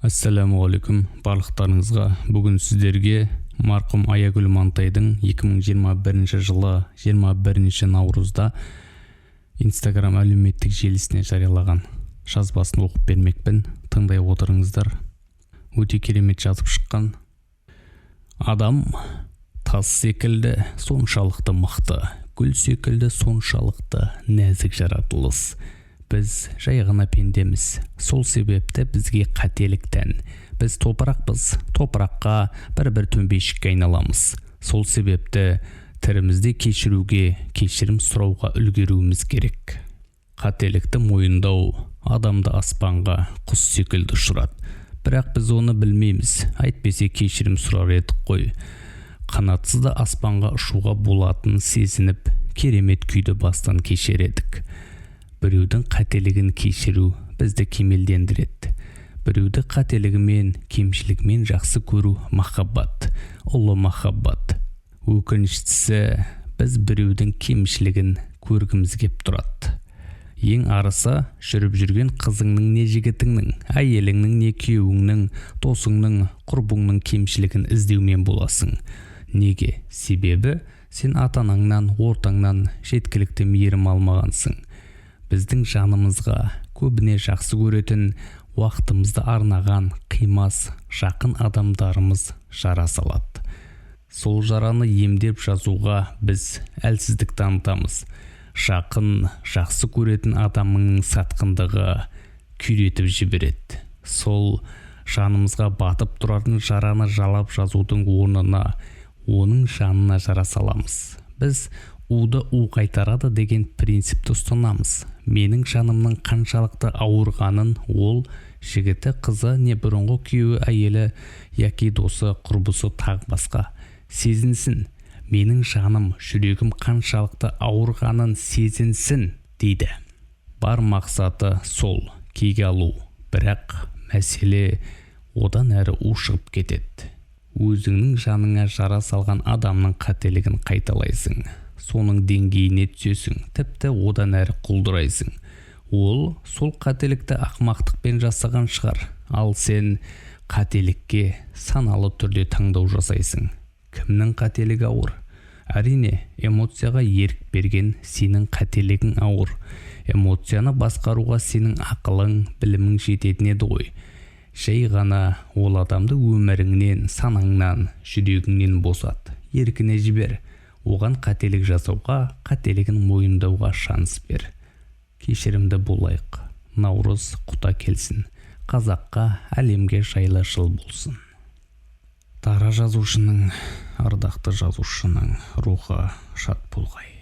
Ассаламуалейкум барлықтарыңызға. Бүгін сіздерге марқұм Аягүл Мантайдың 2021 жылы 21 наурызда Instagram әлеуметтік желісіне жариялаған жазбасын оқып бермекпін. Тыңдай отырыңыздар. Өте керемет жазып шыққан. Адам тас секілді соншалықты мықты, гүл секілді соншалықты нәзік жаратылыс. Біз жай ғана пендеміз. Сол себепті бізге қателік тән. Біз топырақпыз. Топыраққа бір төмпешікке айналамыз. Сол себепті тірімізде кешіруге, кешірім сұрауға үлгеруіміз керек. Қателікті мойындау адамды аспанға құс секілді ұшырады. Бірақ біз оны білмейміз. Әйтпесе кешірім сұрар едік қой. Қанатсыз да аспанға ұшуға болатынын сезініп, керемет күйді бастан кешер едік. Біреудің қателігін кешіру бізді кемелдендіреді. Біреуді қателігімен, кемшілігімен жақсы көру махаббат, ұлы махаббат. Өкініштісі, біз біреудің кемшілігін көргіміз кеп тұрады. Ең арысы, жүріп жүрген қызыңның не жігітіңнің, әйеліңнің не күйеуіңнің, досыңның, құрбыңның кемшілігін іздеумен боласың. Неге? Себебі сен ата-анаңнан, ортаңнан жеткілікті мейірім алмағансың. Біздің жанымызға көбіне жақсы көретін, уақытымызды арнаған қимас, жақын адамдарымыз жара салады. Сол жараны емдеп жазуға біз әлсіздік танытамыз. Жақын, жақсы көретін адамның сатқындығы күйретіп жібереді. Сол жанымызға батып тұратын жараны жалап жазудың орнына оның жанына жара саламыз. Біз уды у қайтарады деген принципті ұстанамыз. Менің жанымның қаншалықты ауырғанын ол жігіті, қызы, не бұрынғы күйеуі, әйелі, яки досы, құрбысы тағы басқа сезінсін. Менің жаным, жүрегім қаншалықты ауырғанын сезінсін дейді. Бар мақсаты сол, кек алу. Бірақ мәселе одан әрі ушығып кетеді. Өзіңнің жаныңа жара салған адамның қателігін қайталайсың. Соның деңгейіне түсесің, тіпті одан әрі құлдырайсың. Ол сол қателікті ақымақтықпен жасаған шығар. Ал сен қателікке саналы түрде таңдау жасайсың. Кімнің қателігі ауыр? Әрине, эмоцияға ерік берген сенің қателігің ауыр. Эмоцияны басқаруға сенің ақылың, білімің жететін еді ғой. Жай ғана ол адамды өміріңнен, санаңнан, жүрегіңнен босат. Еркіне жібер. Оған қателік жасауға, қателігін мойындауға шанс бер. Кешірімді болайық. Наурыз құта келсін. Қазаққа, әлемге жайлы жыл болсын. Дара жазушының, ардақты жазушының рухы шат болғай.